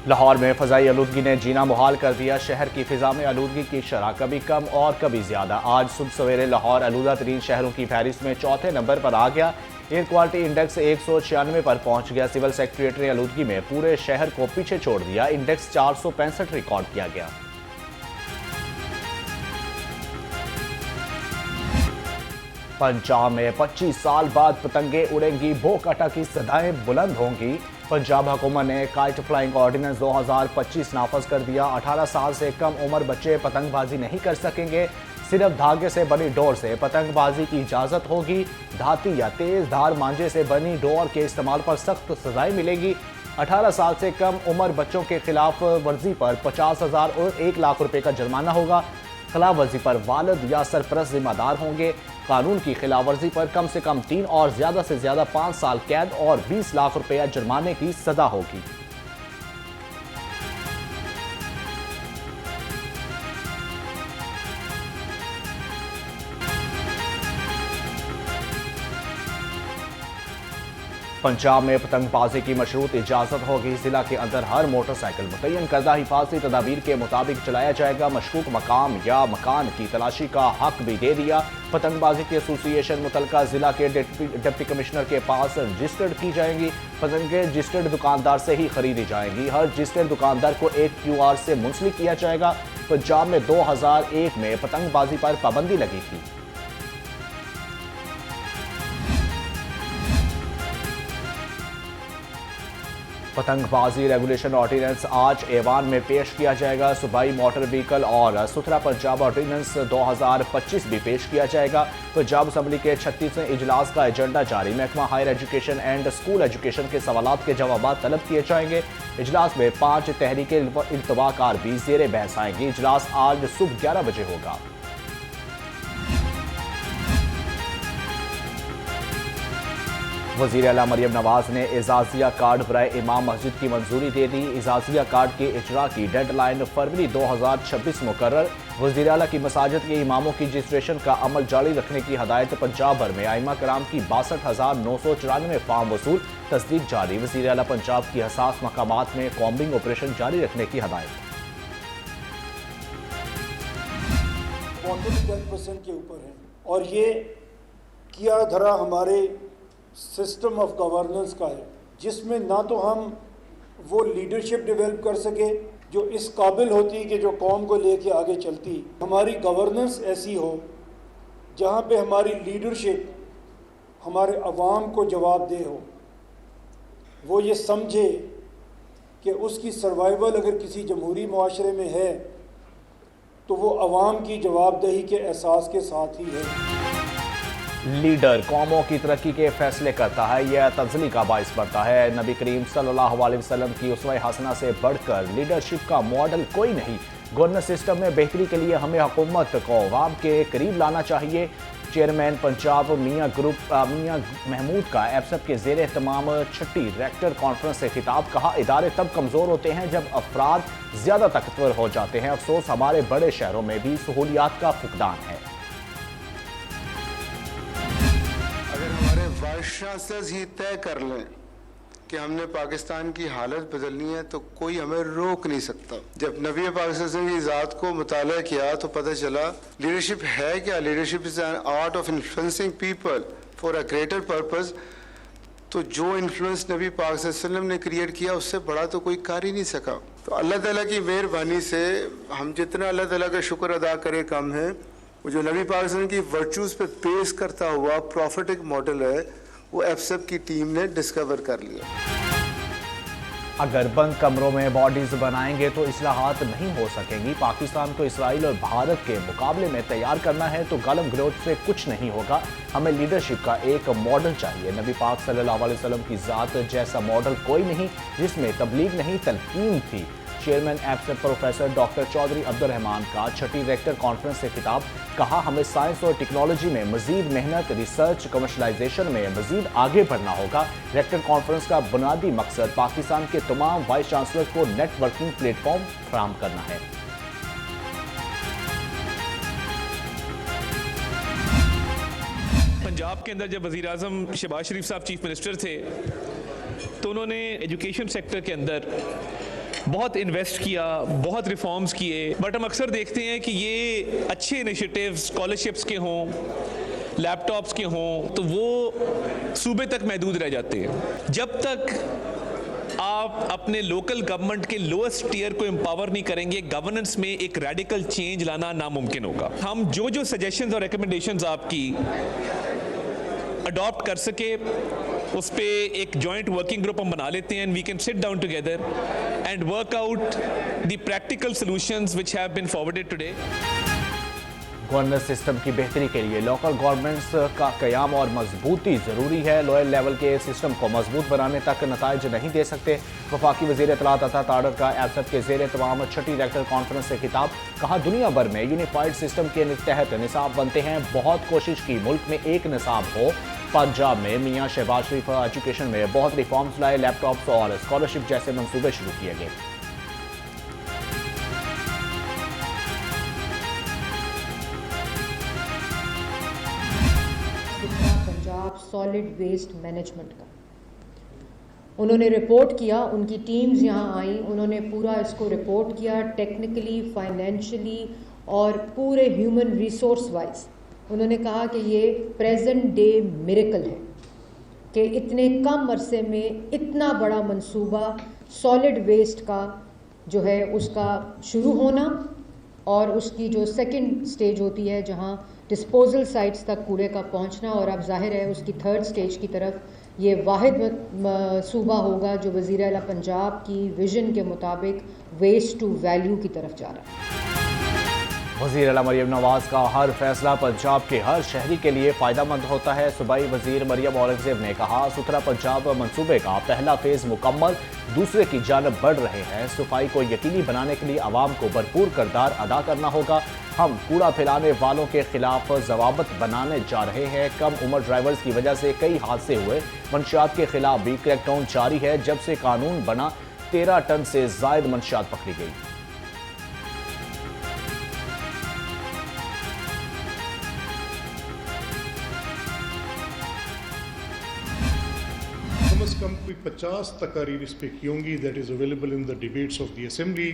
लाहौर में फ़ज़ाई आलूदगी ने जीना मुहाल कर दिया। शहर की फ़िज़ा में आलूदगी की शरह कभी कम और कभी ज़्यादा। आज सुबह सवेरे लाहौर आलूदा तरीन शहरों की फहरिस्त में चौथे नंबर पर आ गया। एयर क्वालिटी इंडेक्स 196 पर पहुंच गया। सिविल सेक्रेटरी ने आलूदगी में पूरे शहर को पीछे छोड़ दिया। इंडेक्स 465 रिकॉर्ड किया गया। पंजाब में 25 साल बाद पतंगे उड़ेंगी, भोग अटा की सदाएं बुलंद होंगी। पंजाब हुकूमत ने काइट फ्लाइंग ऑर्डिनेंस 2025 नाफज कर दिया। 18 साल से कम उम्र बच्चे पतंगबाजी नहीं कर सकेंगे। सिर्फ धागे से बनी डोर से पतंगबाजी की इजाजत होगी। धाती या तेज धार मांझे से बनी डोर के इस्तेमाल पर सख्त सजाएं मिलेंगी। 18 साल से कम उम्र बच्चों के खिलाफ वर्जी पर 50,000 और 1 लाख रुपए का जुर्माना होगा। खिलाफ वर्जी पर वालिद या सरपरस्त जिम्मेदार होंगे। कानून की खिलाफ वर्जी पर कम से कम 3 और ज्यादा से ज्यादा 5 साल कैद और 20 लाख रुपया जुर्माने की सजा होगी। पंजाब में पतंगबाजी की मशरूत इजाजत होगी। जिला के अंदर हर मोटरसाइकिल मुतय्यन करदा हिफाजती तदाबीर के मुताबिक चलाया जाएगा। मशकूक मकाम या मकान की तलाशी का हक भी दे दिया। पतंगबाजी की एसोसिएशन मुतलका जिला के डिप्टी कमिश्नर के पास रजिस्टर्ड की जाएंगी। पतंगें रजिस्टर्ड दुकानदार से ही खरीदी जाएंगी। हर रजिस्टर्ड दुकानदार को एक QR से मुंसलिक किया जाएगा। पंजाब में 2001 में पतंगबाजी पर पाबंदी लगी थी। पतंगबाजी रेगुलेशन ऑर्डिनेंस आज ऐवान में पेश किया जाएगा। सूबाई मोटर व्हीकल और सुथरा पंजाब ऑर्डिनेंस 2025 भी पेश किया जाएगा। पंजाब असम्बली के 36वें इजलास का एजेंडा जारी। महकमा higher education and school education के सवालात के जवाब तलब किए जाएंगे। इजलास में 5 तहरीक इल्तवाकार भी ज़ेर बहस आएंगी। इजलास आज सुबह 11 बजे होगा। वज़ीर आला मरियम नवाज ने एजाजिया कार्ड बराए इमाम मस्जिद की मंजूरी दे दी। एजाजिया कार्ड के इजरा की डेडलाइन फरवरी 2026 मुकर्रर। वज़ीर आला की मसाजिद के इमामों की रजिस्ट्रेशन का अमल जारी रखने की हदायत। पंजाब भर में आइमा कराम की 62,994 फार्म वसूल, तस्दीक जारी। वज़ीर आला पंजाब की हसास मकामात में कॉम्बिंग ऑपरेशन जारी रखने की हदायत। 10% के ऊपर है और ये किया धरा हमारे सिस्टम ऑफ गवर्नेंस का है, जिसमें ना तो हम वो लीडरशिप डेवलप कर सके जो इस काबिल होती कि जो कौम को लेके आगे चलती। हमारी गवर्नेंस ऐसी हो जहाँ पे हमारी लीडरशिप हमारे अवाम को जवाबदेह हो, वो ये समझे कि उसकी सर्वाइवल अगर किसी जमहूरी मुआशरे में है तो वो अवाम की जवाबदेही के एहसास के साथ ही है। लीडर कौमों की तरक्की के फैसले करता है, यह तब्दीली का बाइस बनता है। नबी करीम सल्लल्लाहु अलैहि वसल्लम की उसवा हसना से बढ़कर लीडरशिप का मॉडल कोई नहीं। गवर्नेंस सिस्टम में बेहतरी के लिए हमें हुकूमत को अवाम के करीब लाना चाहिए। चेयरमैन पंजाब मियाँ महमूद का एफसप के ज़ेर एहतमाम 6ठी रेक्टर कॉन्फ्रेंस से खिताब। कहा, इदारे तब कमज़ोर होते हैं जब अफराद ज़्यादा ताकतवर हो जाते हैं। अफसोस हमारे बड़े शहरों में भी सहूलियात का फुकदान है। वाइस चांसलर्स ही तय कर लें कि हमने पाकिस्तान की हालत बदलनी है तो कोई हमें रोक नहीं सकता। जब नबी पाकिस्तान की ज़ात को मुताला किया तो पता चला लीडरशिप है क्या। Leadership is an art of influencing people for a greater purpose. तो जो इन्फ्लुएंस नबी पाक सल्लल्लाहु अलैहि वसल्लम ने क्रिएट किया उससे बड़ा तो कोई कर ही नहीं सका। तो अल्लाह ताला की मेहरबानी से हम जितना अल्लाह ताला का शुक्र अदा करें कम है। वो जो नबी पाक सल्लल्लाहु अलैहि वसल्लम की वर्चूज़ पे बेस करता हुआ प्रॉफिटिक मॉडल है वो एफसप की टीम ने डिस्कवर कर लिया। अगर बंद कमरों में बॉडीज बनाएंगे तो इस्लाहात नहीं हो सकेंगी। पाकिस्तान को इसराइल और भारत के मुकाबले में तैयार करना है तो गालिब गिरोह से कुछ नहीं होगा। हमें लीडरशिप का एक मॉडल चाहिए। नबी पाक सल्लल्लाहु अलैहि वसल्लम की ज़ात जैसा मॉडल कोई नहीं, जिसमें तबलीग नहीं तलकीन थी। चेयरमैन एफसप प्रोफेसर डॉक्टर चौधरी अब्दुर्रहमान का 6ठी रेक्टर कॉन्फ्रेंस से खिताब। कहा, हमें साइंस और टेक्नोलॉजी में मजीद मेहनत, रिसर्च, कमर्शलाइजेशन में मजीद आगे बढ़ना होगा। रेक्टर कॉन्फ्रेंस का बुनियादी मकसद पाकिस्तान के तमाम वाइस चांसलर को नेटवर्किंग प्लेटफॉर्म फराहम करना है। पंजाब के अंदर जब वज़ीर आज़म शहबाज शरीफ साहब चीफ मिनिस्टर थे तो उन्होंने एजुकेशन सेक्टर के अंदर बहुत इन्वेस्ट किया, बहुत रिफॉर्म्स किए, बट हम अक्सर देखते हैं कि ये अच्छे इनिशिएटिव्स स्कॉलरशिप्स के हों, लैपटॉप्स के हों, तो वो सूबे तक महदूद रह जाते हैं। जब तक आप अपने लोकल गवर्नमेंट के लोएस्ट टियर को एम्पावर नहीं करेंगे, गवर्नेंस में एक रेडिकल चेंज लाना नामुमकिन होगा। हम जो सजेशंस और रिकमेंडेशंस आपकी अडॉप्ट कर सके, उस पे एक जॉइंट वर्किंग ग्रुप हम बना लेते हैं, and we can sit down together and work out the practical solutions which have been forwarded today. Governance system की बेहतरी के लिए लोकल गवर्नमेंट्स का कयाम और मजबूती ज़रूरी है। लोअर लेवल के सिस्टम को मजबूत बनाने तक नताइज नहीं दे सकते। वफाकी वज़ीर इत्तलात अता तारड़ का एब्सत के ज़ेर तमाम छठी डायरेक्टर कॉन्फ्रेंस से खिताब। कहा, दुनिया भर में यूनिफाइड सिस्टम के तहत निसाब बनते हैं, बहुत कोशिश की मुल्क में एक निसाब हो। पंजाब में मियाँ शहबाज शरीफ एजुकेशन में बहुत रिफॉर्म्स लाए, लैपटॉप्स और स्कॉलरशिप जैसे मंसूबे शुरू किए गए। पंजाब सॉलिड वेस्ट मैनेजमेंट का उन्होंने रिपोर्ट किया, उनकी टीम्स यहाँ आई, उन्होंने पूरा इसको रिपोर्ट किया टेक्निकली, फाइनेंशियली और पूरे ह्यूमन रिसोर्स वाइज। उन्होंने कहा कि ये प्रेजेंट डे मिरेकल है कि इतने कम अरसे में इतना बड़ा मंसूबा सॉलिड वेस्ट का जो है उसका शुरू होना और उसकी जो सेकंड स्टेज होती है जहाँ डिस्पोजल साइट्स तक कूड़े का पहुँचना, और अब जाहिर है उसकी थर्ड स्टेज की तरफ ये वाहिद सूबा होगा जो वज़ीर आला पंजाब की विजन के मुताबिक वेस्ट टू वैल्यू की तरफ जा रहा है। वज़ीर आला मरियम नवाज का हर फैसला पंजाब के हर शहरी के लिए फ़ायदेमंद होता है। सूबाई वज़ीर मरियम औरंगज़ेब ने कहा, सुथरा पंजाब मंसूबे का पहला फेज़ मुकम्मल, दूसरे की जानब बढ़ रहे हैं। सफाई को यकीनी बनाने के लिए आवाम को भरपूर किरदार अदा करना होगा। हम कूड़ा फैलाने वालों के खिलाफ जवाबत बनाने जा रहे हैं। कम उम्र ड्राइवर्स की वजह से कई हादसे हुए। मंशियात के खिलाफ भी क्रैकडाउन जारी है। जब से कानून बना 13 टन से ज़ायद मंशियात पकड़ी गई। कम से कम कोई 50 तकारीर इस पर की होंगी that is available in the debates of the assembly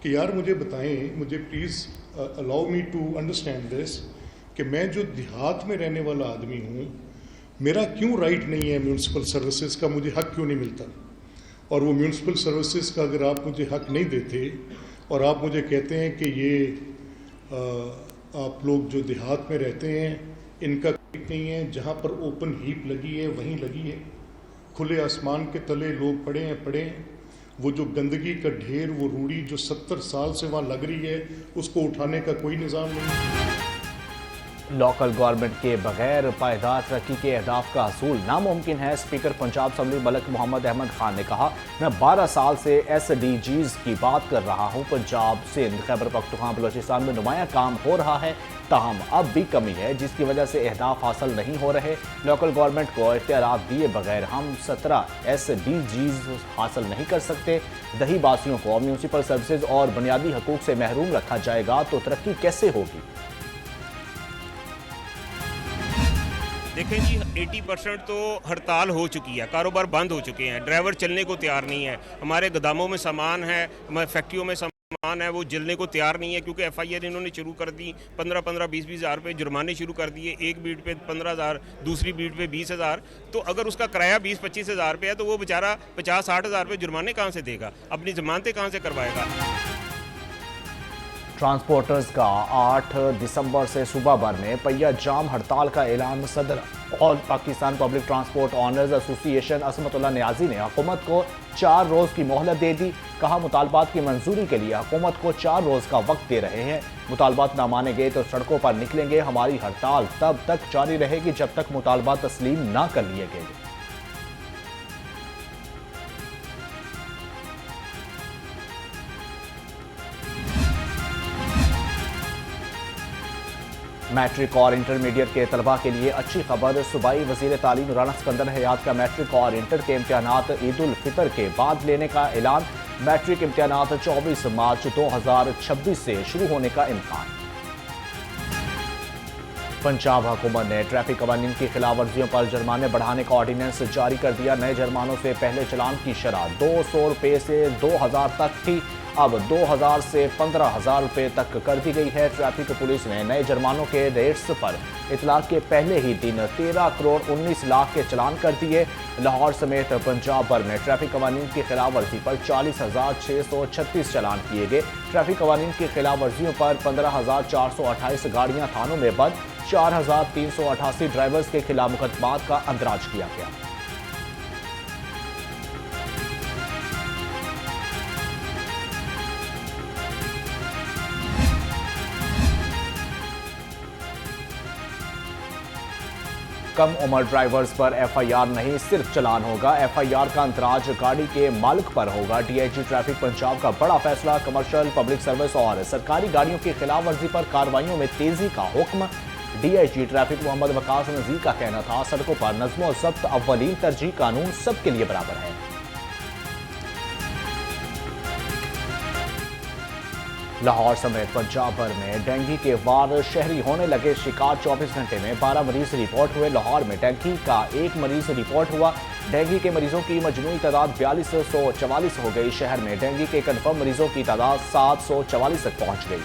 कि यार मुझे बताएं, मुझे please allow me to understand this कि मैं जो देहात में रहने वाला आदमी हूँ, मेरा क्यों राइट नहीं है म्यूनसिपल सर्विसेज का, मुझे हक क्यों नहीं मिलता। और वो म्यूनसिपल सर्विसेज का अगर आप मुझे हक नहीं देते और आप मुझे कहते हैं कि ये आप लोग जो देहात में रहते हैं इनका नहीं है, जहाँ पर ओपन हीप लगी है वहीं लगी है, खुले आसमान के तले लोग पड़े हैं, वो जो गंदगी का ढेर, वो रूढ़ी जो 70 साल से वहाँ लग रही है, उसको उठाने का कोई निज़ाम नहीं। लोकल गवर्नमेंट के बगैर पायदार तरक्की के अहदाफ का हसूल नामुमकिन है। स्पीकर पंजाब असम्बली मलिक मोहम्मद अहमद खान ने कहा, मैं 12 साल से SDGs की बात कर रहा हूँ। पंजाब, सिंध, खैबर पख्तूनख्वा, बलोचिस्तान में नुमाया काम हो रहा है, ताहम अब भी कमी है जिसकी वजह से अहदाफ हासिल नहीं हो रहे। लोकल गवर्नमेंट को इख्तियारात दिए बगैर हम 17 SDGs हासिल नहीं कर सकते। दही बासियों को म्यूनसिपल सर्विसेज और बुनियादी हकूक से महरूम रखा जाएगा तो तरक्की कैसे होगी। देखें जी, 80% तो हड़ताल हो चुकी है, कारोबार बंद हो चुके हैं, ड्राइवर चलने को तैयार नहीं है, हमारे गोदामों में सामान है, हमारे फैक्ट्रियों में सामान है, वो जलने को तैयार नहीं है क्योंकि FIR इन्होंने शुरू कर दी। 15-15, 20-20 हज़ार रुपये जुर्माने शुरू कर दिए, एक बीट पे 15,000, दूसरी बीट पे 20,000। तो अगर उसका किराया 20-25 हज़ार रुपये है तो वो बेचारा 50-60 हज़ार रुपये जुर्माने कहाँ से देगा, अपनी जमानतें कहाँ से करवाएगा। ट्रांसपोर्टर्स का 8 दिसंबर से सूबा भर में पहिया जाम हड़ताल का ऐलान। सदर all Pakistan public transport owners association Asmatullah Niazi ने हुकूमत को 4 रोज़ की मोहलत दे दी। कहा, मुतालबात की मंजूरी के लिए हुकूमत को 4 रोज़ का वक्त दे रहे हैं। मुतालबात ना माने गए तो सड़कों पर निकलेंगे। हमारी हड़ताल तब तक जारी रहेगी जब तक मुतालबात तस्लीम ना कर लिए गए। मैट्रिक और इंटरमीडिएट के तलबा के लिए अच्छी खबर। सूबाई वज़ीर तालीम राना सिकंदर हयात का मैट्रिक और इंटर के इम्तिहानात ईद उल फितर के बाद लेने का ऐलान। मैट्रिक इम्तिहानात 24 मार्च 2026 से शुरू होने का इम्कान। पंजाब हुकूमत ने ट्रैफिक कवानीन की खिलाफ वर्जियों पर जुर्माने बढ़ाने का ऑर्डिनेंस जारी कर दिया। नए जुर्मानों से पहले चलान की शरह 200 रुपये से 2000 तक थी, अब 2000 से 15,000 रुपये तक कर दी गई है। ट्रैफिक पुलिस ने नए जुर्मानों के रेट्स पर इतलाक के पहले ही दिन 13 करोड़ 19 लाख के चलान कर दिए। लाहौर समेत पंजाब भर में ट्रैफिक कवानीन की खिलाफ वर्जी पर 40,636 चलान किए गए। ट्रैफिक कवानीन की खिलाफ वर्जियों पर 15,428 गाड़ियां थानों में बंद, 4,388 ड्राइवर्स के खिलाफ मुकदमात का अंदराज किया गया। कम उम्र ड्राइवर्स पर एफआईआर नहीं, सिर्फ चलान होगा। एफआईआर का अंतराज गाड़ी के मालिक पर होगा। डीआईजी ट्रैफिक पंजाब का बड़ा फैसला। कमर्शियल, पब्लिक सर्विस और सरकारी गाड़ियों की खिलाफ वर्जी पर कार्रवाइयों में तेजी का हुक्म। डीआईजी ट्रैफिक मोहम्मद वकास नजीर का कहना था, सड़कों पर नज़्म और ज़ब्त अव्वलीन तरजीह, कानून सबके लिए बराबर है। लाहौर समेत पंजाब भर में डेंगू के वार शहरी होने लगे शिकार। 24 घंटे में 12 मरीज रिपोर्ट हुए। लाहौर में डेंगू का एक मरीज रिपोर्ट हुआ। डेंगू के मरीजों की मजमूई तादाद 4244 हो गई। शहर में डेंगू के कन्फर्म मरीजों की तादाद 744 तक पहुंच गई।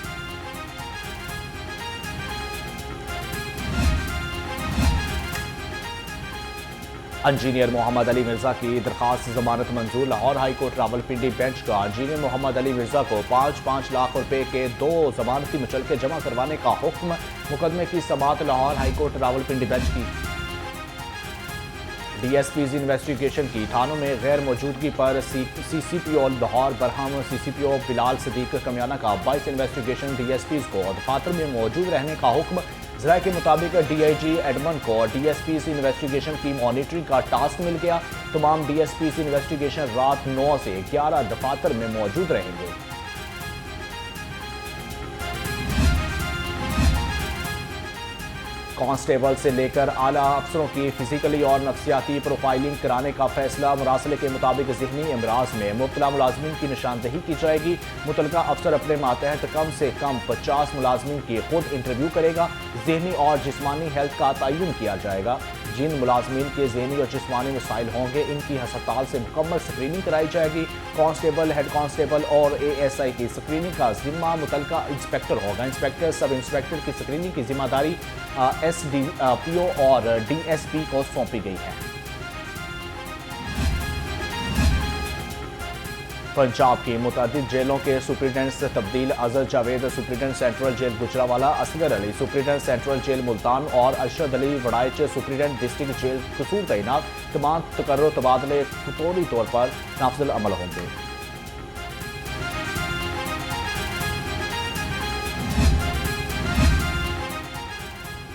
इंजीनियर मोहम्मद अली मिर्जा की दरखास्त जमानत मंजूर। Lahore high court Rawalpindi bench का इंजीनियर मोहम्मद अली मिर्जा को 5-5 लाख रुपए के 2 जमानती मुचलके जमा करवाने का हुक्म। मुकदमे की समाअत Lahore high court Rawalpindi bench की। डीएसपीज इन्वेस्टिगेशन की। थानों में गैर मौजूदगी पर सीसीपीओ लाहौर बरहम, सीसीपीओ बिलाल सदीक कमियाना का 22 इन्वेस्टिगेशन दफातर को दफातर में मौजूद रहने का हुक्म। जरा के मुताबिक डीआईजी एडमन को डीएसपीज इन्वेस्टिगेशन की मॉनिटरिंग का टास्क मिल गया। तमाम डीएसपीज इन्वेस्टिगेशन रात 9 से 11 दफातर में मौजूद रहेंगे। कांस्टेबल से लेकर आला अफसरों की फिजिकली और नफ्सियाती प्रोफाइलिंग कराने का फैसला। मुरासले के मुताबिक ज़हनी अमराज में मुब्तला मुलाजमीन की निशानदही की जाएगी। मुतलका अफसर अपने मातहत कम से कम 50 मुलाजमीन की खुद इंटरव्यू करेगा। ज़हनी और जिस्मानी हेल्थ का तयन किया जाएगा। जिन मुलाजमीन के ज़हनी और जिस्मानी मसाइल होंगे, इनकी हस्पताल से मुकम्मल स्क्रीनिंग कराई जाएगी। कांस्टेबल, हेड कांस्टेबल और एएसआई की स्क्रीनिंग का जिम्मा मुतलका इंस्पेक्टर होगा। इंस्पेक्टर, सब इंस्पेक्टर की स्क्रीनिंग की जिम्मेदारी एसडीपीओ और डीएसपी को सौंपी गई है। पंजाब की मुतअद्दिद जेलों के सुप्रिटेंडेंट से तब्दील। Azhar Javed superintendent central jail Gujranwala, Asghar Ali superintendent central jail Multan और Arshad Ali Waraich superintendent district jail Kasur तैनात। तमाम तकर्रो तबादले फौरी तौर पर नाफिजुल अमल होंगे।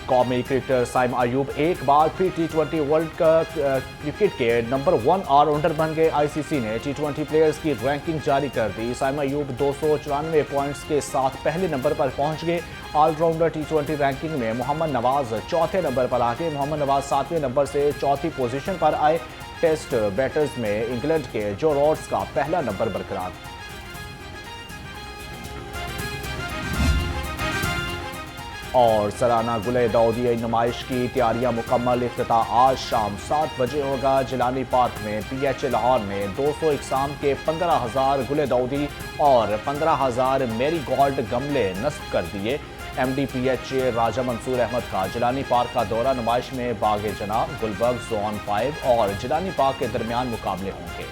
कौमी क्रिकेटर साइम अयूब एक बार फिर T20 वर्ल्ड कप क्रिकेट के नंबर 1 ऑलराउंडर बन गए। आईसीसी ने T20 प्लेयर्स की रैंकिंग जारी कर दी। साइम अयूब 294 पॉइंट्स के साथ पहले नंबर पर पहुंच गए। ऑलराउंडर T20 रैंकिंग में मोहम्मद नवाज चौथे नंबर पर आ गए। मोहम्मद नवाज 7वें नंबर से चौथी पोजीशन पर आए। टेस्ट बैटर्स में इंग्लैंड के जो रॉड्स का पहला नंबर बरकरार। और सलाना गुले दाऊदी नुमाइश की तैयारियां मुकम्मल। इफ्तिताह आज शाम 7 बजे होगा। जिलानी पार्क में PH लाहौर ने 200 इकसाम के 15,000 गुले दाऊदी और 15,000 मेरी गोल्ड गमले नस्ब कर दिए। MD PH राजा मंसूर अहमद का जिलानी पार्क का दौरा। नुमाइश में बाग जना, गुलबर्ग, जोन 5 और जिलानी पार्क के दरमियान मुकाबले होंगे।